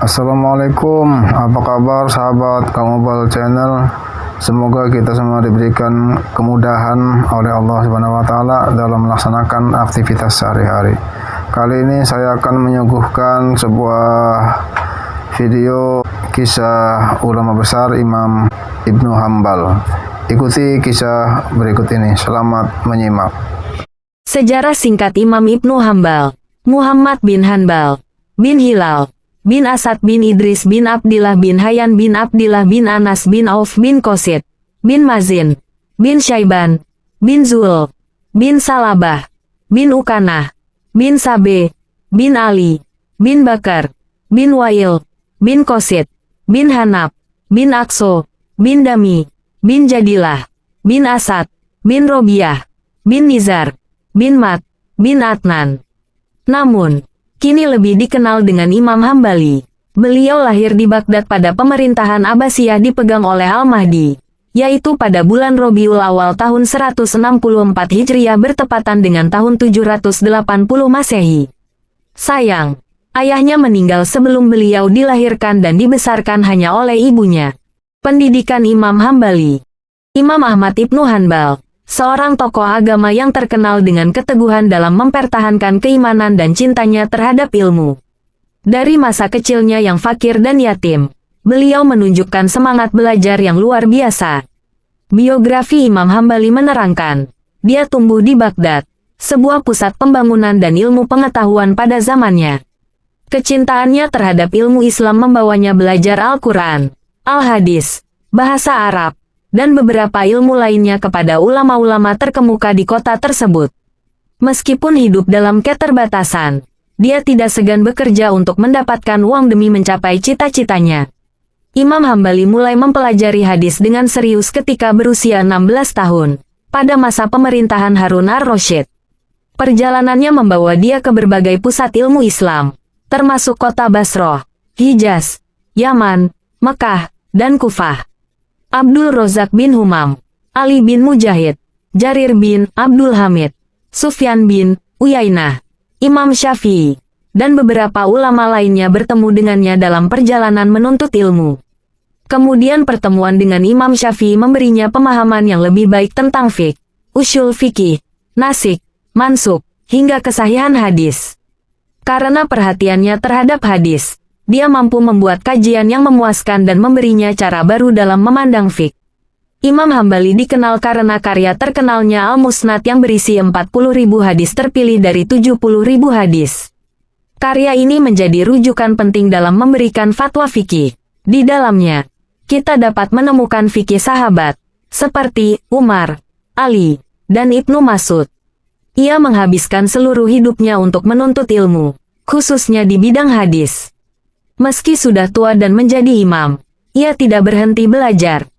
Assalamualaikum, apa kabar sahabat Kamobile Channel? Semoga kita semua diberikan kemudahan oleh Allah Subhanahu wa taala dalam melaksanakan aktivitas sehari-hari. Kali ini saya akan menyuguhkan sebuah video kisah ulama besar Imam Ibnu Hambal. Ikuti kisah berikut ini. Selamat menyimak. Sejarah singkat Imam Ibnu Hambal. Muhammad bin Hanbal bin Hilal bin Asad bin Idris bin Abdillah bin Hayyan bin Abdillah bin Anas bin Auf bin Qasid bin Mazin bin Syaiban bin Zul bin Salabah bin Ukanah bin Sabe bin Ali bin Bakar bin Wail bin Qasid bin Hanab bin Akso bin Dami bin Jadilah bin Asad bin Robiah bin Nizar bin Mat bin Adnan. Namun, kini lebih dikenal dengan Imam Hambali. Beliau lahir di Baghdad pada pemerintahan Abbasiyah dipegang oleh Al-Mahdi, yaitu pada bulan Rabiul Awal tahun 164 Hijriah bertepatan dengan tahun 780 Masehi. Sayang, ayahnya meninggal sebelum beliau dilahirkan dan dibesarkan hanya oleh ibunya. Pendidikan Imam Hambali. Imam Ahmad Ibnu Hanbal, seorang tokoh agama yang terkenal dengan keteguhan dalam mempertahankan keimanan dan cintanya terhadap ilmu. Dari masa kecilnya yang fakir dan yatim, beliau menunjukkan semangat belajar yang luar biasa. Biografi Imam Hambali menerangkan, dia tumbuh di Baghdad, sebuah pusat pembangunan dan ilmu pengetahuan pada zamannya. Kecintaannya terhadap ilmu Islam membawanya belajar Al-Quran, Al-Hadis, bahasa Arab, dan beberapa ilmu lainnya kepada ulama-ulama terkemuka di kota tersebut. Meskipun hidup dalam keterbatasan, dia tidak segan bekerja untuk mendapatkan uang demi mencapai cita-citanya. Imam Hambali mulai mempelajari hadis dengan serius ketika berusia 16 tahun, pada masa pemerintahan Harun ar-Rasyid. Perjalanannya membawa dia ke berbagai pusat ilmu Islam, termasuk kota Basrah, Hijaz, Yaman, Mekah, dan Kufah. Abdul Razak bin Humam, Ali bin Mujahid, Jarir bin Abdul Hamid, Sufyan bin Uyainah, Imam Syafi'i, dan beberapa ulama lainnya bertemu dengannya dalam perjalanan menuntut ilmu. Kemudian pertemuan dengan Imam Syafi'i memberinya pemahaman yang lebih baik tentang fiqh, usyul fikih, nasik, mansuk, hingga kesahihan hadis. Karena perhatiannya terhadap hadis, dia mampu membuat kajian yang memuaskan dan memberinya cara baru dalam memandang fiqh. Imam Hambali dikenal karena karya terkenalnya Al-Musnad yang berisi 40.000 hadis terpilih dari 70.000 hadis. Karya ini menjadi rujukan penting dalam memberikan fatwa fikih. Di dalamnya, kita dapat menemukan fikih sahabat, seperti Umar, Ali, dan Ibnu Mas'ud. Ia menghabiskan seluruh hidupnya untuk menuntut ilmu, khususnya di bidang hadis. Meski sudah tua dan menjadi imam, ia tidak berhenti belajar.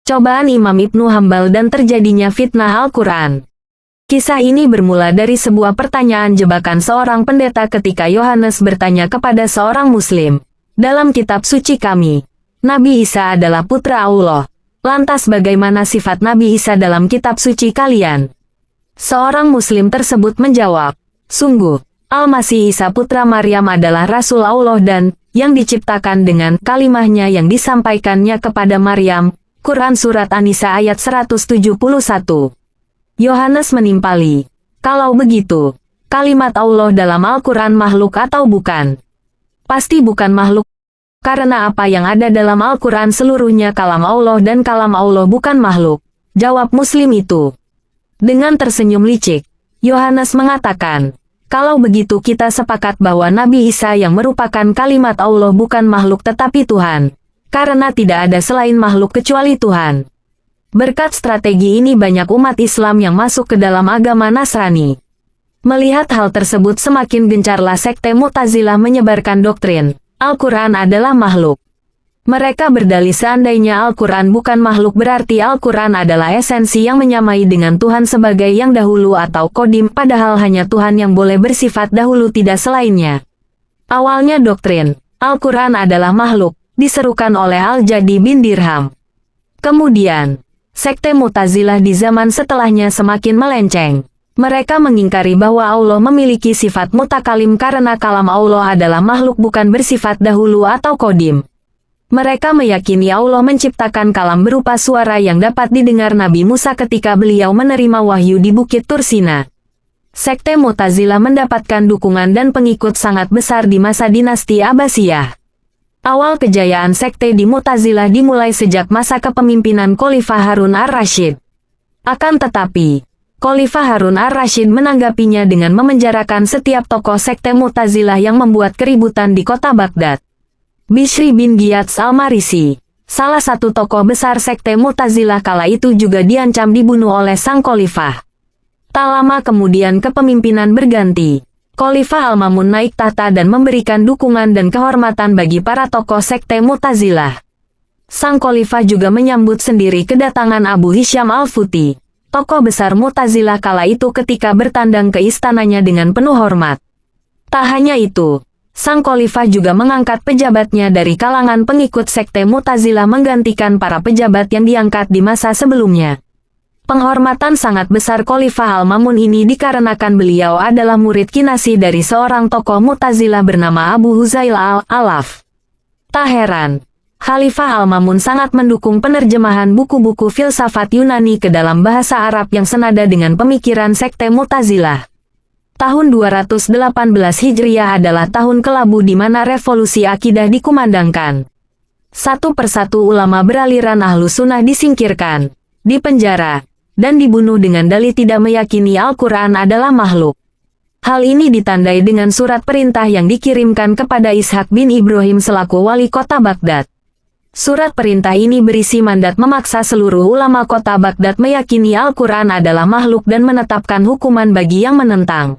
Cobaan Imam Ibnu Hambal dan terjadinya fitnah Al-Quran. Kisah ini bermula dari sebuah pertanyaan jebakan seorang pendeta ketika Yohanes bertanya kepada seorang muslim, "Dalam kitab suci kami, Nabi Isa adalah putra Allah. Lantas bagaimana sifat Nabi Isa dalam kitab suci kalian?" Seorang muslim tersebut menjawab, "Sungguh, Al-Masih Isa putra Maryam adalah Rasul Allah dan yang diciptakan dengan kalimahnya yang disampaikannya kepada Maryam." Quran Surat An-Nisa ayat 171. Yohanes menimpali, "Kalau begitu, kalimat Allah dalam Al-Quran makhluk atau bukan?" "Pasti bukan makhluk, karena apa yang ada dalam Al-Quran seluruhnya kalam Allah dan kalam Allah bukan makhluk," jawab muslim itu. Dengan tersenyum licik, Yohanes mengatakan, "Kalau begitu kita sepakat bahwa Nabi Isa yang merupakan kalimat Allah bukan makhluk tetapi Tuhan, karena tidak ada selain makhluk kecuali Tuhan." Berkat strategi ini banyak umat Islam yang masuk ke dalam agama Nasrani. Melihat hal tersebut semakin gencarlah sekte Mu'tazilah menyebarkan doktrin, Al-Quran adalah makhluk. Mereka berdalih seandainya Al-Quran bukan makhluk berarti Al-Quran adalah esensi yang menyamai dengan Tuhan sebagai yang dahulu atau kodim padahal hanya Tuhan yang boleh bersifat dahulu tidak selainnya. Awalnya doktrin, Al-Quran adalah makhluk, diserukan oleh Al-Jadi bin Dirham. Kemudian, sekte Mu'tazilah di zaman setelahnya semakin melenceng. Mereka mengingkari bahwa Allah memiliki sifat mutakalim karena kalam Allah adalah makhluk bukan bersifat dahulu atau kodim. Mereka meyakini Allah menciptakan kalam berupa suara yang dapat didengar Nabi Musa ketika beliau menerima wahyu di Bukit Tursina. Sekte Mu'tazilah mendapatkan dukungan dan pengikut sangat besar di masa dinasti Abbasiyah. Awal kejayaan sekte di Mu'tazilah dimulai sejak masa kepemimpinan Khalifah Harun ar-Rasyid. Akan tetapi, Khalifah Harun ar-Rasyid menanggapinya dengan memenjarakan setiap tokoh sekte Mu'tazilah yang membuat keributan di kota Baghdad. Bishri bin Ghiyath al-Marisi, salah satu tokoh besar sekte Mu'tazilah kala itu juga diancam dibunuh oleh sang khalifah. Tak lama kemudian kepemimpinan berganti. Khalifah Al-Mamun naik tahta dan memberikan dukungan dan kehormatan bagi para tokoh sekte Mu'tazilah. Sang khalifah juga menyambut sendiri kedatangan Abu Hisyam al-Futi, tokoh besar Mu'tazilah kala itu ketika bertandang ke istananya dengan penuh hormat. Tak hanya itu, sang khalifah juga mengangkat pejabatnya dari kalangan pengikut sekte Mu'tazilah menggantikan para pejabat yang diangkat di masa sebelumnya. Penghormatan sangat besar Khalifah Al-Mamun ini dikarenakan beliau adalah murid kinasi dari seorang tokoh Mu'tazilah bernama Abu Huzail al-Alaf. Tak heran, Khalifah Al-Mamun sangat mendukung penerjemahan buku-buku filsafat Yunani ke dalam bahasa Arab yang senada dengan pemikiran sekte Mu'tazilah. Tahun 218 Hijriah adalah tahun kelabu di mana revolusi akidah dikumandangkan. Satu persatu ulama beraliran Ahlu Sunnah disingkirkan, dipenjara, dan dibunuh dengan dalih tidak meyakini Al-Quran adalah makhluk. Hal ini ditandai dengan surat perintah yang dikirimkan kepada Ishaq bin Ibrahim selaku wali kota Baghdad. Surat perintah ini berisi mandat memaksa seluruh ulama kota Baghdad meyakini Al-Quran adalah makhluk dan menetapkan hukuman bagi yang menentang.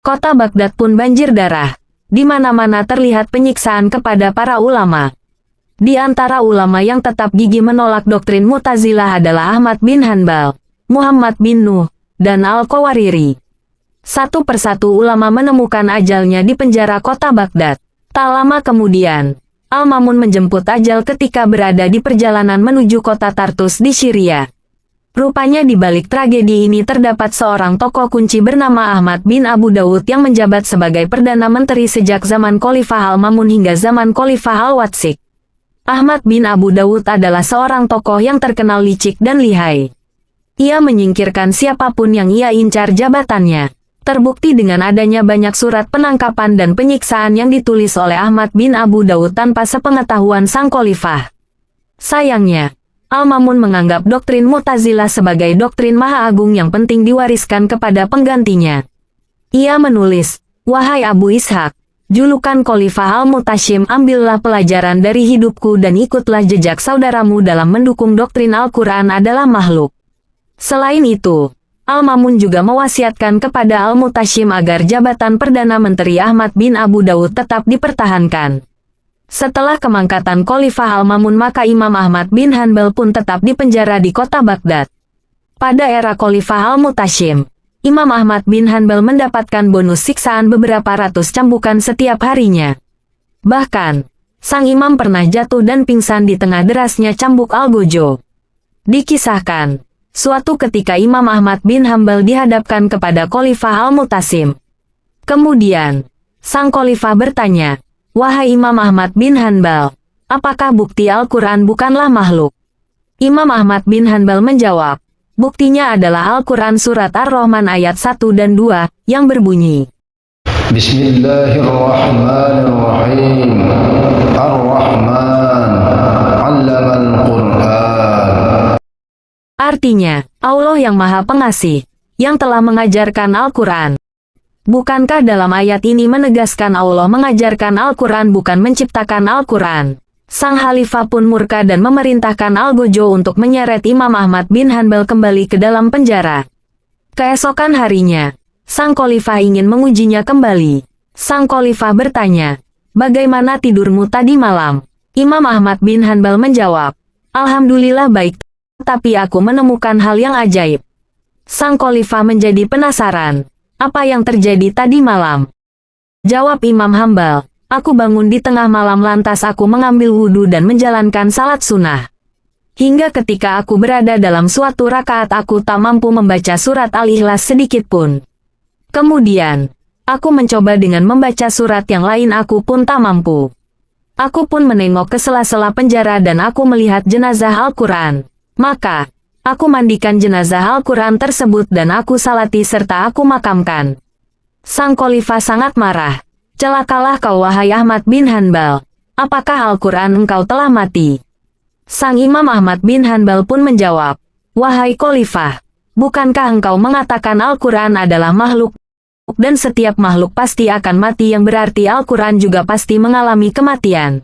Kota Baghdad pun banjir darah. Di mana-mana terlihat penyiksaan kepada para ulama. Di antara ulama yang tetap gigih menolak doktrin Mu'tazilah adalah Ahmad bin Hanbal, Muhammad bin Nuh, dan Al-Qawariri. Satu persatu ulama menemukan ajalnya di penjara kota Baghdad. Tak lama kemudian, Al-Mamun menjemput ajal ketika berada di perjalanan menuju kota Tartus di Syria. Rupanya di balik tragedi ini terdapat seorang tokoh kunci bernama Ahmad bin Abu Dawud yang menjabat sebagai Perdana Menteri sejak zaman Khalifah Al-Mamun hingga zaman Khalifah Al-Watsik. Ahmad bin Abu Dawud adalah seorang tokoh yang terkenal licik dan lihai. Ia menyingkirkan siapapun yang ia incar jabatannya. Terbukti dengan adanya banyak surat penangkapan dan penyiksaan yang ditulis oleh Ahmad bin Abu Dawud tanpa sepengetahuan sang khalifah. Sayangnya, Al-Mamun menganggap doktrin Mu'tazilah sebagai doktrin maha agung yang penting diwariskan kepada penggantinya. Ia menulis, "Wahai Abu Ishaq, julukan Khalifah Al-Mutashim, ambillah pelajaran dari hidupku dan ikutlah jejak saudaramu dalam mendukung doktrin Al-Quran adalah makhluk." Selain itu, Al-Mamun juga mewasiatkan kepada Al-Mutashim agar jabatan Perdana Menteri Ahmad bin Abu Dawud tetap dipertahankan. Setelah kemangkatan Khalifah Al-Mamun maka Imam Ahmad bin Hanbal pun tetap dipenjara di kota Baghdad. Pada era Khalifah Al-Mutashim, Imam Ahmad bin Hanbal mendapatkan bonus siksaan beberapa ratus cambukan setiap harinya. Bahkan, sang imam pernah jatuh dan pingsan di tengah derasnya cambuk Al-Gojo. Dikisahkan, suatu ketika Imam Ahmad bin Hanbal dihadapkan kepada Khalifah Al-Mutashim. Kemudian, sang khalifah bertanya, "Wahai Imam Ahmad bin Hanbal, apakah bukti Al-Quran bukanlah makhluk?" Imam Ahmad bin Hanbal menjawab, "Buktinya adalah Al-Quran surat Ar-Rahman ayat 1 dan 2, yang berbunyi, Bismillahirrahmanirrahim. Ar-Rahman 'allamal Qur'an." Artinya, Allah yang Maha Pengasih, yang telah mengajarkan Al-Quran. Bukankah dalam ayat ini menegaskan Allah mengajarkan Al-Quran bukan menciptakan Al-Quran? Sang Khalifah pun murka dan memerintahkan Al-Gojo untuk menyeret Imam Ahmad bin Hanbal kembali ke dalam penjara. Keesokan harinya, sang Khalifah ingin mengujinya kembali. Sang Khalifah bertanya, "Bagaimana tidurmu tadi malam?" Imam Ahmad bin Hanbal menjawab, "Alhamdulillah baik, tapi aku menemukan hal yang ajaib." Sang Khalifah menjadi penasaran, "Apa yang terjadi tadi malam?" Jawab Imam Hanbal, "Aku bangun di tengah malam lantas aku mengambil wudhu dan menjalankan salat sunnah. Hingga ketika aku berada dalam suatu rakaat aku tak mampu membaca surat Al-Ikhlas sedikit pun. Kemudian, aku mencoba dengan membaca surat yang lain aku pun tak mampu. Aku pun menengok ke sela-sela penjara dan aku melihat jenazah Al-Quran. Maka, aku mandikan jenazah Al-Quran tersebut dan aku salati serta aku makamkan. Sang khalifah sangat marah. Celakalah kau wahai Ahmad bin Hanbal. Apakah Al-Quran engkau telah mati? Sang Imam Ahmad bin Hanbal pun menjawab, wahai khalifah, bukankah engkau mengatakan Al-Quran adalah makhluk, dan setiap makhluk pasti akan mati yang berarti Al-Quran juga pasti mengalami kematian.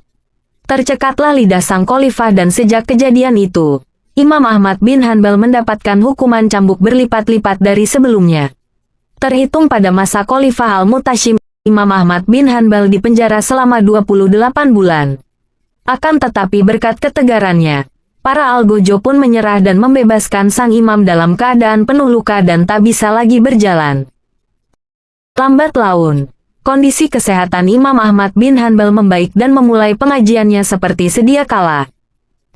Tercekatlah lidah sang khalifah dan sejak kejadian itu, Imam Ahmad bin Hanbal mendapatkan hukuman cambuk berlipat-lipat dari sebelumnya. Terhitung pada masa Khalifah Al-Mutashim, Imam Ahmad bin Hanbal dipenjara selama 28 bulan. Akan tetapi berkat ketegarannya, para algojo pun menyerah dan membebaskan sang imam dalam keadaan penuh luka dan tak bisa lagi berjalan. Lambat laun, kondisi kesehatan Imam Ahmad bin Hanbal membaik dan memulai pengajiannya seperti sedia kala.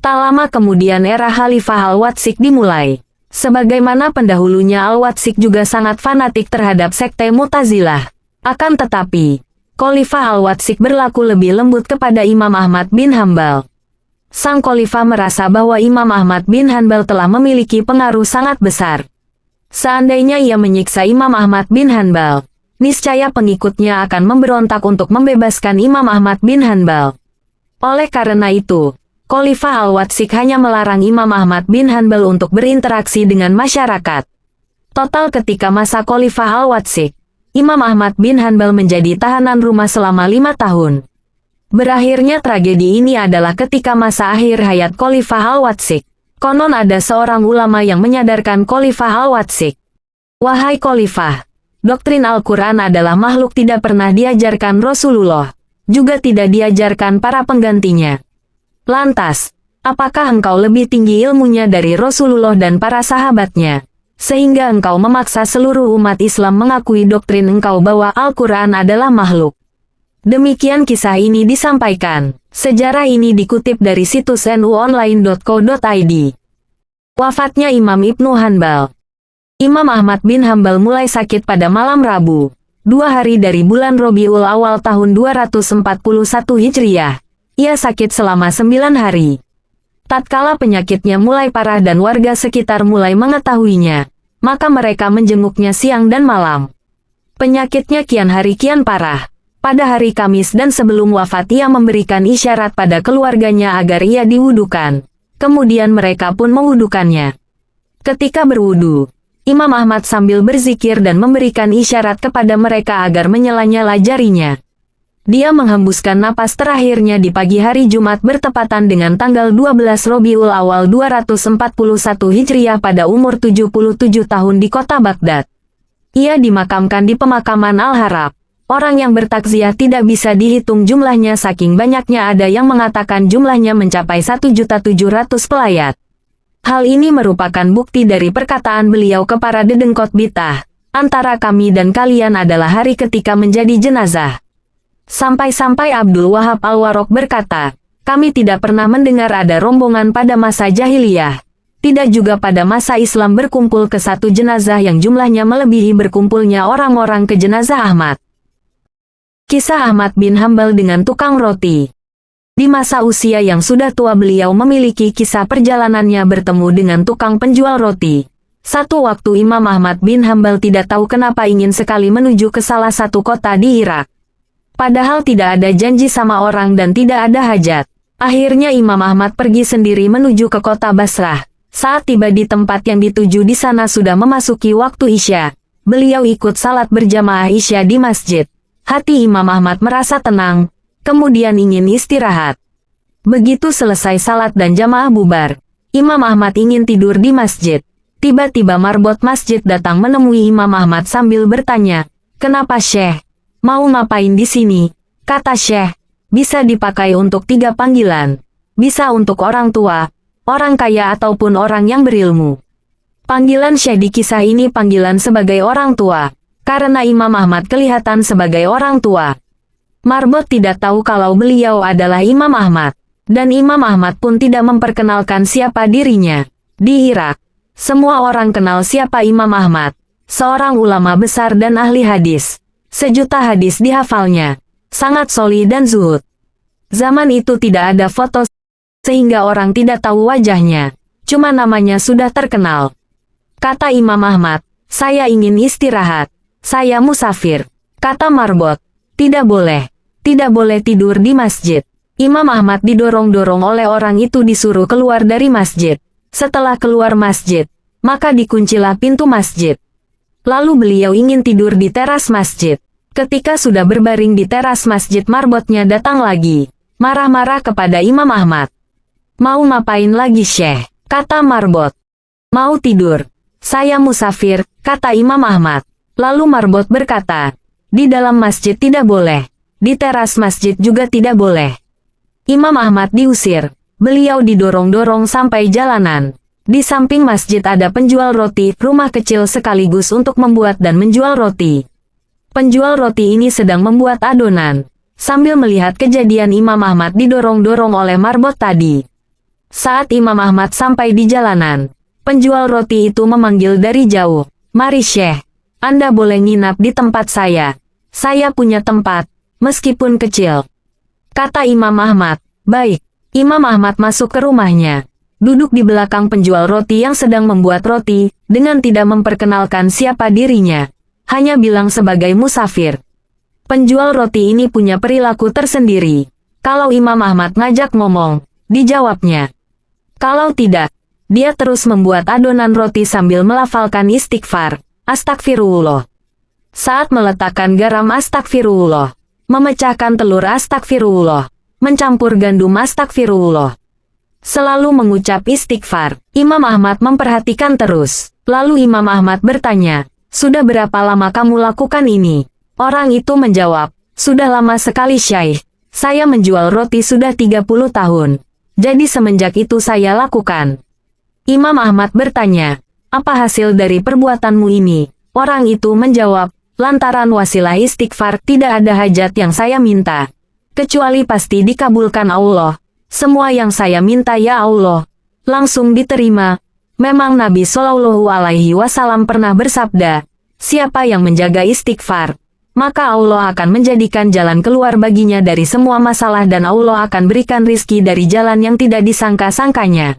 Tak lama kemudian era Khalifah Al-Watsik dimulai. Sebagaimana pendahulunya Al-Watsik juga sangat fanatik terhadap sekte Mu'tazilah. Akan tetapi, Khalifah Al-Watsik berlaku lebih lembut kepada Imam Ahmad bin Hanbal. Sang khalifah merasa bahwa Imam Ahmad bin Hanbal telah memiliki pengaruh sangat besar. Seandainya ia menyiksa Imam Ahmad bin Hanbal, niscaya pengikutnya akan memberontak untuk membebaskan Imam Ahmad bin Hanbal. Oleh karena itu, Khalifah Al-Watsik hanya melarang Imam Ahmad bin Hanbal untuk berinteraksi dengan masyarakat. Total ketika masa Khalifah Al-Watsik, Imam Ahmad bin Hanbal menjadi tahanan rumah selama 5 tahun. Berakhirnya tragedi ini adalah ketika masa akhir hayat Khalifah Al-Watsik. Konon ada seorang ulama yang menyadarkan Khalifah Al-Watsik. Wahai Khalifah, doktrin Al-Quran adalah makhluk tidak pernah diajarkan Rasulullah, juga tidak diajarkan para penggantinya. Lantas, apakah engkau lebih tinggi ilmunya dari Rasulullah dan para sahabatnya? Sehingga engkau memaksa seluruh umat Islam mengakui doktrin engkau bahwa Al-Quran adalah makhluk. Demikian kisah ini disampaikan. Sejarah ini dikutip dari situs nuonline.co.id. Wafatnya Imam Ibnu Hanbal. Imam Ahmad bin Hanbal mulai sakit pada malam Rabu, 2 hari dari bulan Rabiul Awal tahun 241 Hijriah. Ia sakit selama 9 hari. Tatkala penyakitnya mulai parah dan warga sekitar mulai mengetahuinya, maka mereka menjenguknya siang dan malam. Penyakitnya kian hari kian parah. Pada hari Kamis dan sebelum wafat ia memberikan isyarat pada keluarganya agar ia diwudukan. Kemudian mereka pun mewudukannya. Ketika berwudu, Imam Ahmad sambil berzikir dan memberikan isyarat kepada mereka agar menyela-nyela jarinya. Dia menghembuskan napas terakhirnya di pagi hari Jumat bertepatan dengan tanggal 12 Rabiul Awal 241 Hijriah pada umur 77 tahun di kota Baghdad. Ia dimakamkan di pemakaman Al-Harab. Orang yang bertakziah tidak bisa dihitung jumlahnya saking banyaknya, ada yang mengatakan jumlahnya mencapai 1.700.000 pelayat. Hal ini merupakan bukti dari perkataan beliau ke para dedengkot bitah, antara kami dan kalian adalah hari ketika menjadi jenazah. Sampai-sampai Abdul Wahab Al-Warraq berkata, kami tidak pernah mendengar ada rombongan pada masa jahiliyah. Tidak juga pada masa Islam berkumpul ke satu jenazah yang jumlahnya melebihi berkumpulnya orang-orang ke jenazah Ahmad. Kisah Ahmad bin Hanbal dengan tukang roti. Di masa usia yang sudah tua beliau memiliki kisah perjalanannya bertemu dengan tukang penjual roti. Satu waktu Imam Ahmad bin Hanbal tidak tahu kenapa ingin sekali menuju ke salah satu kota di Irak. Padahal tidak ada janji sama orang dan tidak ada hajat. Akhirnya Imam Ahmad pergi sendiri menuju ke kota Basrah. Saat tiba di tempat yang dituju di sana sudah memasuki waktu Isya. Beliau ikut salat berjamaah Isya di masjid. Hati Imam Ahmad merasa tenang, kemudian ingin istirahat. Begitu selesai salat dan jamaah bubar, Imam Ahmad ingin tidur di masjid. Tiba-tiba marbot masjid datang menemui Imam Ahmad sambil bertanya, "Kenapa Syekh? Mau ngapain di sini?" Kata Syekh, "Bisa dipakai untuk 3 panggilan. Bisa untuk orang tua, orang kaya ataupun orang yang berilmu." Panggilan Syekh di kisah ini panggilan sebagai orang tua, karena Imam Ahmad kelihatan sebagai orang tua. Marbot tidak tahu kalau beliau adalah Imam Ahmad. Dan Imam Ahmad pun tidak memperkenalkan siapa dirinya. Di Irak, semua orang kenal siapa Imam Ahmad, seorang ulama besar dan ahli hadis. Sejuta hadis dihafalnya, sangat solih dan zuhud. Zaman itu tidak ada foto, sehingga orang tidak tahu wajahnya, cuma namanya sudah terkenal. Kata Imam Ahmad, saya ingin istirahat, saya musafir. Kata Marbot, tidak boleh tidur di masjid. Imam Ahmad didorong-dorong oleh orang itu disuruh keluar dari masjid. Setelah keluar masjid, maka dikuncilah pintu masjid. Lalu beliau ingin tidur di teras masjid. Ketika sudah berbaring di teras masjid, marbotnya datang lagi, marah-marah kepada Imam Ahmad. Mau ngapain lagi Syekh? Kata marbot. Mau tidur. Saya musafir, kata Imam Ahmad. Lalu marbot berkata, di dalam masjid tidak boleh, di teras masjid juga tidak boleh. Imam Ahmad diusir. Beliau didorong-dorong sampai jalanan. Di samping masjid ada penjual roti, rumah kecil sekaligus untuk membuat dan menjual roti. Penjual roti ini sedang membuat adonan, sambil melihat kejadian Imam Ahmad didorong-dorong oleh marbot tadi. Saat Imam Ahmad sampai di jalanan, penjual roti itu memanggil dari jauh, "Mari Syekh, Anda boleh nginap di tempat saya. Saya punya tempat, meskipun kecil." Kata Imam Ahmad, "Baik." Imam Ahmad masuk ke rumahnya, duduk di belakang penjual roti yang sedang membuat roti, dengan tidak memperkenalkan siapa dirinya, hanya bilang sebagai musafir. Penjual roti ini punya perilaku tersendiri. Kalau Imam Ahmad ngajak ngomong, dijawabnya. Kalau tidak, dia terus membuat adonan roti sambil melafalkan istighfar, astagfirullah. Saat meletakkan garam astagfirullah, memecahkan telur astagfirullah, mencampur gandum astagfirullah. Selalu mengucap istighfar. Imam Ahmad memperhatikan terus. Lalu Imam Ahmad bertanya, sudah berapa lama kamu lakukan ini? Orang itu menjawab, sudah lama sekali Syekh. Saya menjual roti sudah 30 tahun. Jadi semenjak itu saya lakukan. Imam Ahmad bertanya, apa hasil dari perbuatanmu ini? Orang itu menjawab, lantaran wasilah istighfar tidak ada hajat yang saya minta, kecuali pasti dikabulkan Allah. Semua yang saya minta ya Allah, langsung diterima. Memang Nabi Shallallahu Alaihi Wasallam pernah bersabda, siapa yang menjaga istighfar, maka Allah akan menjadikan jalan keluar baginya dari semua masalah dan Allah akan berikan rizki dari jalan yang tidak disangka-sangkanya.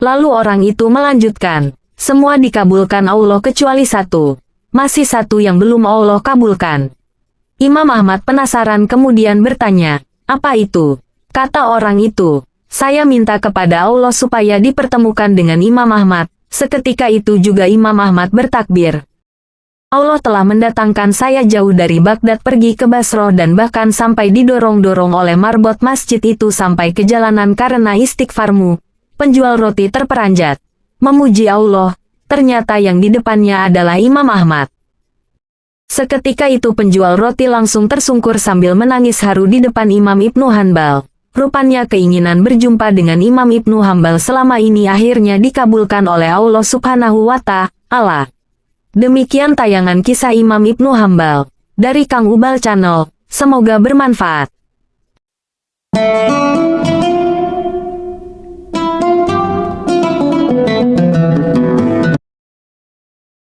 Lalu orang itu melanjutkan, semua dikabulkan Allah kecuali satu, masih satu yang belum Allah kabulkan. Imam Ahmad penasaran kemudian bertanya, apa itu? Kata orang itu, saya minta kepada Allah supaya dipertemukan dengan Imam Ahmad. Seketika itu juga Imam Ahmad bertakbir. Allah telah mendatangkan saya jauh dari Baghdad pergi ke Basroh dan bahkan sampai didorong-dorong oleh marbot masjid itu sampai ke jalanan karena istighfarmu. Penjual roti terperanjat, memuji Allah, ternyata yang di depannya adalah Imam Ahmad. Seketika itu penjual roti langsung tersungkur sambil menangis haru di depan Imam Ibnu Hanbal. Rupanya keinginan berjumpa dengan Imam Ibnu Hanbal selama ini akhirnya dikabulkan oleh Allah Subhanahu wa Ta'ala. Demikian tayangan kisah Imam Ibnu Hanbal dari Kang Ubal Channel. Semoga bermanfaat.